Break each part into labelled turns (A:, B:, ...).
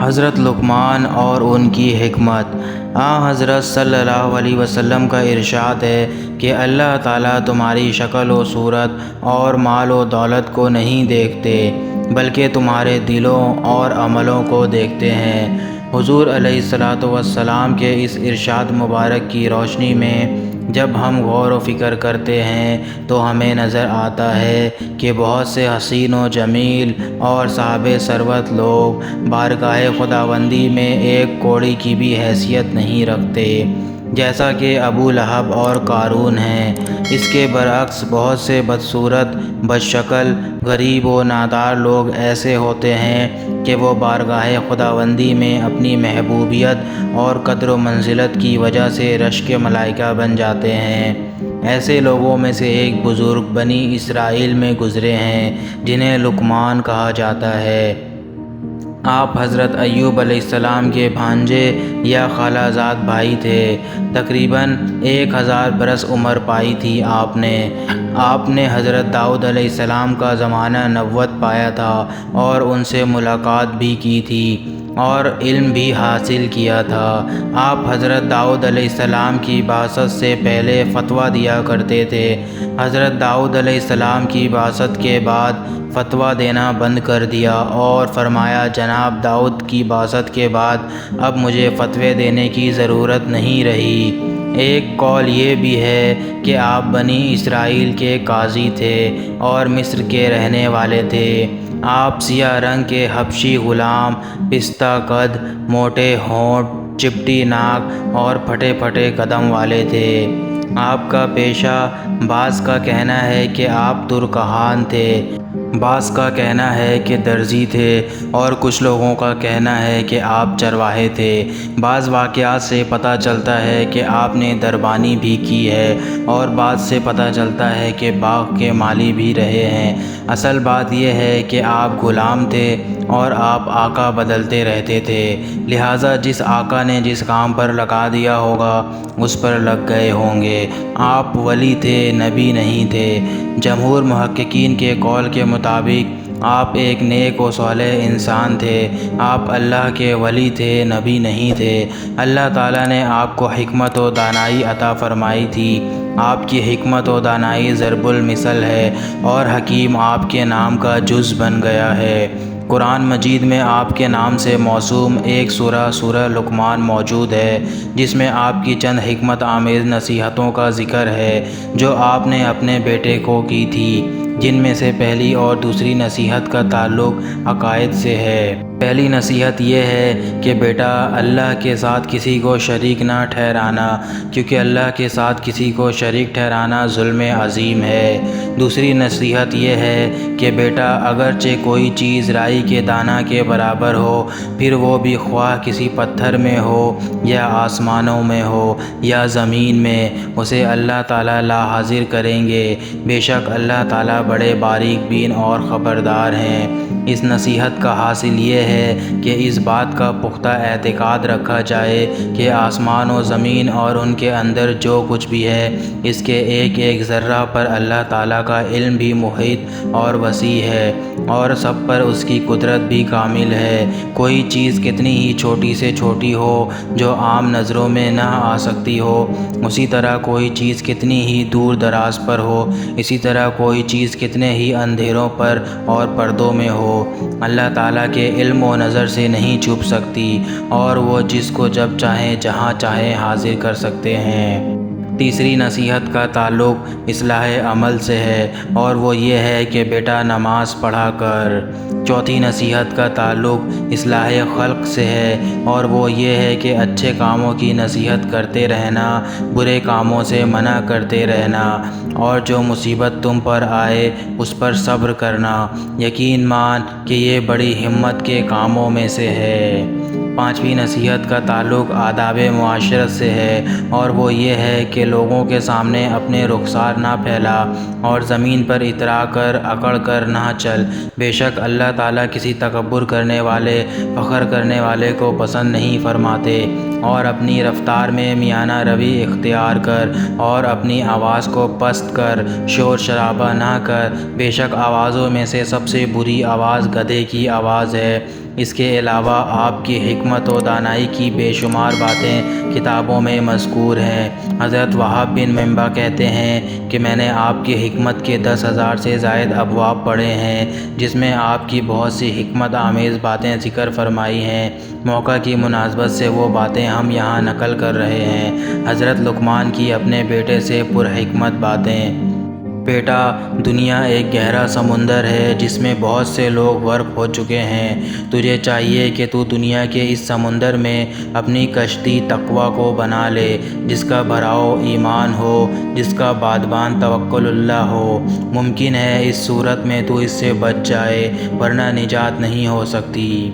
A: حضرت لقمان اور ان کی حکمت۔ حضرت صلی اللہ علیہ وسلم کا ارشاد ہے کہ اللہ تعالیٰ تمہاری شکل و صورت اور مال و دولت کو نہیں دیکھتے بلکہ تمہارے دلوں اور عملوں کو دیکھتے ہیں۔ حضور علیہ الصلاۃ والسلام کے اس ارشاد مبارک کی روشنی میں جب ہم غور و فکر کرتے ہیں تو ہمیں نظر آتا ہے کہ بہت سے حسین و جمیل اور صاحب ثروت لوگ بارگاہ خداوندی میں ایک کوڑی کی بھی حیثیت نہیں رکھتے، جیسا کہ ابو لہب اور قارون ہیں۔ اس کے برعکس بہت سے بدصورت، بدشکل، غریب و نادار لوگ ایسے ہوتے ہیں کہ وہ بارگاہ خداوندی میں اپنی محبوبیت اور قدر و منزلت کی وجہ سے رشک ملائکہ بن جاتے ہیں۔ ایسے لوگوں میں سے ایک بزرگ بنی اسرائیل میں گزرے ہیں جنہیں لقمان کہا جاتا ہے۔ آپ حضرت ایوب علیہ السلام کے بھانجے یا خالہ زاد بھائی تھے۔ تقریباً 1000 برس عمر پائی تھی آپ نے حضرت داؤد علیہ السلام کا زمانہ نبوت پایا تھا اور ان سے ملاقات بھی کی تھی اور علم بھی حاصل کیا تھا۔ آپ حضرت داؤد علیہ السلام کی بعثت سے پہلے فتویٰ دیا کرتے تھے۔ حضرت داؤد علیہ السلام کی بعثت کے بعد فتویٰ دینا بند کر دیا اور فرمایا جناب داؤد کی بعثت کے بعد اب مجھے فتوے دینے کی ضرورت نہیں رہی۔ ایک قول یہ بھی ہے کہ آپ بنی اسرائیل کے قاضی تھے اور مصر کے رہنے والے تھے۔ آپ سیاہ رنگ کے حبشی غلام، پستہ قد، موٹے ہونٹ، چپٹی ناک اور پھٹے پھٹے قدم والے تھے۔ آپ کا پیشہ بعض کا کہنا ہے کہ آپ ترکہان تھے، بعض کا کہنا ہے کہ درزی تھے اور کچھ لوگوں کا کہنا ہے کہ آپ چرواہے تھے۔ بعض واقعات سے پتہ چلتا ہے کہ آپ نے دربانی بھی کی ہے اور بعض سے پتہ چلتا ہے کہ باغ کے مالی بھی رہے ہیں۔ اصل بات یہ ہے کہ آپ غلام تھے اور آپ آقا بدلتے رہتے تھے، لہٰذا جس آقا نے جس کام پر لگا دیا ہوگا اس پر لگ گئے ہوں گے۔ آپ ولی تھے، نبی نہیں تھے۔ جمہور محققین کے قول کے مطابق آپ ایک نیک و صالح انسان تھے۔ آپ اللہ کے ولی تھے، نبی نہیں تھے۔ اللہ تعالیٰ نے آپ کو حکمت و دانائی عطا فرمائی تھی۔ آپ کی حکمت و دانائی ضرب المثل ہے اور حکیم آپ کے نام کا جز بن گیا ہے۔ قرآن مجید میں آپ کے نام سے موسوم ایک سورہ لقمان موجود ہے جس میں آپ کی چند حکمت آمیز نصیحتوں کا ذکر ہے جو آپ نے اپنے بیٹے کو کی تھی، جن میں سے پہلی اور دوسری نصیحت کا تعلق عقائد سے ہے۔ پہلی نصیحت یہ ہے کہ بیٹا اللہ کے ساتھ کسی کو شریک نہ ٹھہرانا، کیونکہ اللہ کے ساتھ کسی کو شریک ٹھہرانا ظلم عظیم ہے۔ دوسری نصیحت یہ ہے کہ بیٹا اگرچہ کوئی چیز رائی کے دانہ کے برابر ہو، پھر وہ بھی خواہ کسی پتھر میں ہو یا آسمانوں میں ہو یا زمین میں، اسے اللہ تعالیٰ لا حاضر کریں گے۔ بے شک اللہ تعالیٰ بڑے باریک بین اور خبردار ہیں۔ اس نصیحت کا حاصل یہ ہے کہ اس بات کا پختہ اعتقاد رکھا جائے کہ آسمان و زمین اور ان کے اندر جو کچھ بھی ہے، اس کے ایک ایک ذرہ پر اللہ تعالیٰ کا علم بھی محیط اور وسیع ہے اور سب پر اس کی قدرت بھی کامل ہے۔ کوئی چیز کتنی ہی چھوٹی سے چھوٹی ہو جو عام نظروں میں نہ آ سکتی ہو، اسی طرح کوئی چیز کتنی ہی دور دراز پر ہو، اسی طرح کوئی چیز کتنے ہی اندھیروں پر اور پردوں میں ہو، اللہ تعالیٰ کے علم و نظر سے نہیں چھپ سکتی اور وہ جس کو جب چاہیں جہاں چاہیں حاضر کر سکتے ہیں۔ تیسری نصیحت کا تعلق اصلاح عمل سے ہے اور وہ یہ ہے کہ بیٹا نماز پڑھا کر۔ چوتھی نصیحت کا تعلق اصلاح خلق سے ہے اور وہ یہ ہے کہ اچھے کاموں کی نصیحت کرتے رہنا، برے کاموں سے منع کرتے رہنا اور جو مصیبت تم پر آئے اس پر صبر کرنا۔ یقین مان کہ یہ بڑی ہمت کے کاموں میں سے ہے۔ پانچویں نصیحت کا تعلق آداب معاشرت سے ہے اور وہ یہ ہے کہ لوگوں کے سامنے اپنے رخسار نہ پھیلا اور زمین پر اترا کر اکڑ کر نہ چل۔ بے شک اللہ تعالیٰ کسی تکبر کرنے والے، فخر کرنے والے کو پسند نہیں فرماتے، اور اپنی رفتار میں میانہ روی اختیار کر اور اپنی آواز کو پست کر، شور شرابہ نہ کر۔ بے شک آوازوں میں سے سب سے بری آواز گدھے کی آواز ہے۔ اس کے علاوہ آپ کی حکمت و دانائی کی بے شمار باتیں کتابوں میں مذکور ہیں۔ حضرت وہاب بن منبع کہتے ہیں کہ میں نے آپ کی حکمت کے 10,000 سے زائد ابواب پڑھے ہیں، جس میں آپ کی بہت سی حکمت آمیز باتیں ذکر فرمائی ہیں۔ موقع کی مناسبت سے وہ باتیں ہم یہاں نقل کر رہے ہیں۔ حضرت لقمان کی اپنے بیٹے سے پرحکمت باتیں۔ بیٹا، دنیا ایک گہرا سمندر ہے جس میں بہت سے لوگ غرق ہو چکے ہیں۔ تجھے چاہیے کہ تو دنیا کے اس سمندر میں اپنی کشتی تقویٰ کو بنا لے، جس کا بھراؤ ایمان ہو، جس کا بادبان توکل اللہ ہو۔ ممکن ہے اس صورت میں تو اس سے بچ جائے، ورنہ نجات نہیں ہو سکتی۔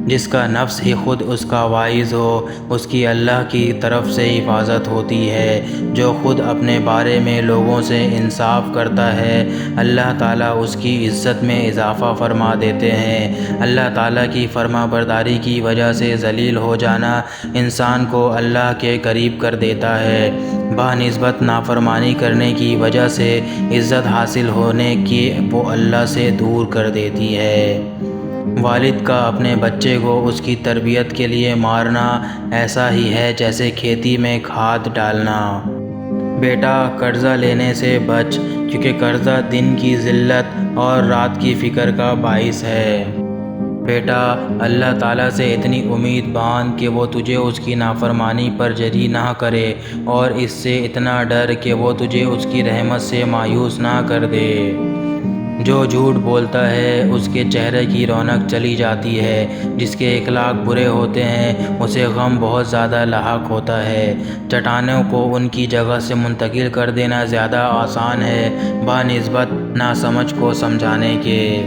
A: جس کا نفس ہی خود اس کا واعظ ہو، اس کی اللہ کی طرف سے حفاظت ہوتی ہے۔ جو خود اپنے بارے میں لوگوں سے انصاف کرتا ہے، اللہ تعالیٰ اس کی عزت میں اضافہ فرما دیتے ہیں۔ اللہ تعالیٰ کی فرما برداری کی وجہ سے ذلیل ہو جانا انسان کو اللہ کے قریب کر دیتا ہے، بہ-نسبت نافرمانی کرنے کی وجہ سے عزت حاصل ہونے کی وہ اللہ سے دور کر دیتی ہے۔ والد کا اپنے بچے کو اس کی تربیت کے لیے مارنا ایسا ہی ہے جیسے کھیتی میں کھاد ڈالنا۔ بیٹا، قرضہ لینے سے بچ، کیونکہ قرضہ دن کی ذلت اور رات کی فکر کا باعث ہے۔ بیٹا، اللہ تعالیٰ سے اتنی امید باندھ کہ وہ تجھے اس کی نافرمانی پر جری نہ کرے، اور اس سے اتنا ڈر کہ وہ تجھے اس کی رحمت سے مایوس نہ کر دے۔ جو جھوٹ بولتا ہے اس کے چہرے کی رونق چلی جاتی ہے، جس کے اخلاق برے ہوتے ہیں اسے غم بہت زیادہ لاحق ہوتا ہے۔ چٹانوں کو ان کی جگہ سے منتقل کر دینا زیادہ آسان ہے بہ-نسبت ناسمجھ کو سمجھانے کے۔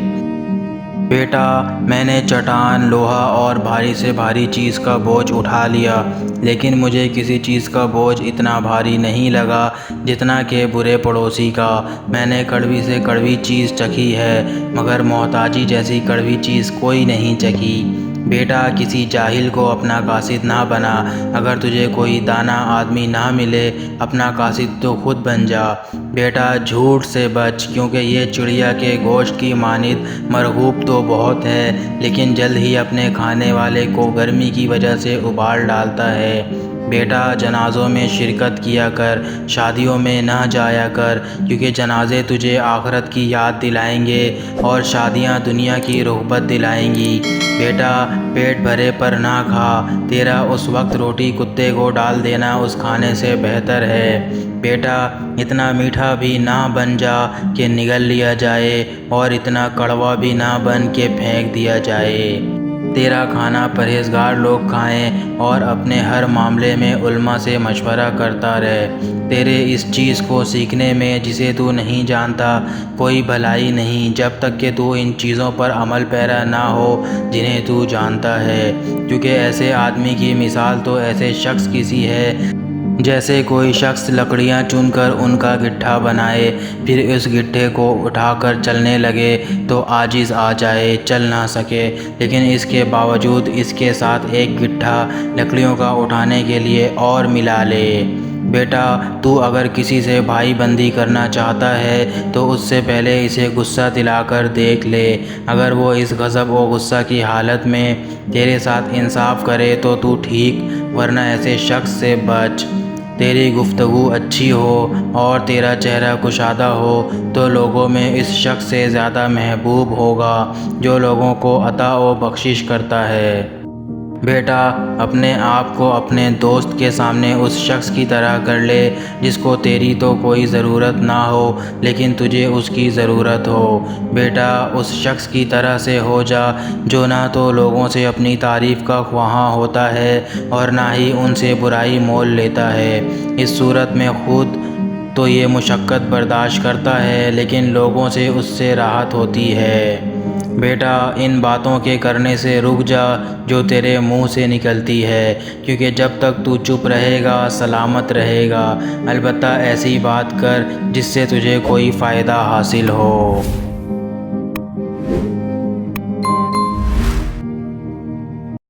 A: بیٹا، میں نے چٹان، لوہا اور بھاری سے بھاری چیز کا بوجھ اٹھا لیا، لیکن مجھے کسی چیز کا بوجھ اتنا بھاری نہیں لگا جتنا کہ برے پڑوسی کا۔ میں نے کڑوی سے کڑوی چیز چکھی ہے، مگر محتاجی جیسی کڑوی چیز کوئی نہیں چکھی۔ بیٹا، کسی جاہل کو اپنا قاصد نہ بنا۔ اگر تجھے کوئی دانا آدمی نہ ملے، اپنا قاصد تو خود بن جا۔ بیٹا، جھوٹ سے بچ، کیونکہ یہ چڑیا کے گوشت کی مانند مرغوب تو بہت ہے، لیکن جلد ہی اپنے کھانے والے کو گرمی کی وجہ سے ابال ڈالتا ہے۔ بیٹا، جنازوں میں شرکت کیا کر، شادیوں میں نہ جایا کر، کیونکہ جنازے تجھے آخرت کی یاد دلائیں گے اور شادیاں دنیا کی رغبت دلائیں گی۔ بیٹا، پیٹ بھرے پر نہ کھا، تیرا اس وقت روٹی کتے کو ڈال دینا اس کھانے سے بہتر ہے۔ بیٹا، اتنا میٹھا بھی نہ بن جا کہ نگل لیا جائے، اور اتنا کڑوا بھی نہ بن کہ پھینک دیا جائے۔ تیرا کھانا پرہیزگار لوگ کھائیں، اور اپنے ہر معاملے میں علماء سے مشورہ کرتا رہ۔ تیرے اس چیز کو سیکھنے میں جسے تو نہیں جانتا کوئی بھلائی نہیں، جب تک کہ تو ان چیزوں پر عمل پیرا نہ ہو جنہیں تو جانتا ہے۔ کیونکہ ایسے آدمی کی مثال تو ایسے شخص کی سی ہے جیسے کوئی شخص لکڑیاں چن کر ان کا گٹھا بنائے، پھر اس گٹھے کو اٹھا کر چلنے لگے تو عاجز آ جائے، چل نہ سکے، لیکن اس کے باوجود اس کے ساتھ ایک گٹھا لکڑیوں کا اٹھانے کے لیے اور ملا لے۔ بیٹا، تو اگر کسی سے بھائی بندی کرنا چاہتا ہے تو اس سے پہلے اسے غصہ دلا کر دیکھ لے۔ اگر وہ اس غضب و غصہ کی حالت میں تیرے ساتھ انصاف کرے تو ٹھیک، ورنہ ایسے شخص سے بچ۔ تیری گفتگو اچھی ہو اور تیرا چہرہ کشادہ ہو تو لوگوں میں اس شخص سے زیادہ محبوب ہوگا جو لوگوں کو عطا و بخشش کرتا ہے۔ بیٹا، اپنے آپ کو اپنے دوست کے سامنے اس شخص کی طرح کر لے جس کو تیری تو کوئی ضرورت نہ ہو لیکن تجھے اس کی ضرورت ہو۔ بیٹا، اس شخص کی طرح سے ہو جا جو نہ تو لوگوں سے اپنی تعریف کا خواہاں ہوتا ہے اور نہ ہی ان سے برائی مول لیتا ہے۔ اس صورت میں خود تو یہ مشقت برداشت کرتا ہے، لیکن لوگوں سے اس سے راحت ہوتی ہے۔ بیٹا، ان باتوں کے کرنے سے رک جا جو تیرے منہ سے نکلتی ہے، کیونکہ جب تک تو چپ رہے گا سلامت رہے گا۔ البتہ ایسی بات کر جس سے تجھے کوئی فائدہ حاصل ہو۔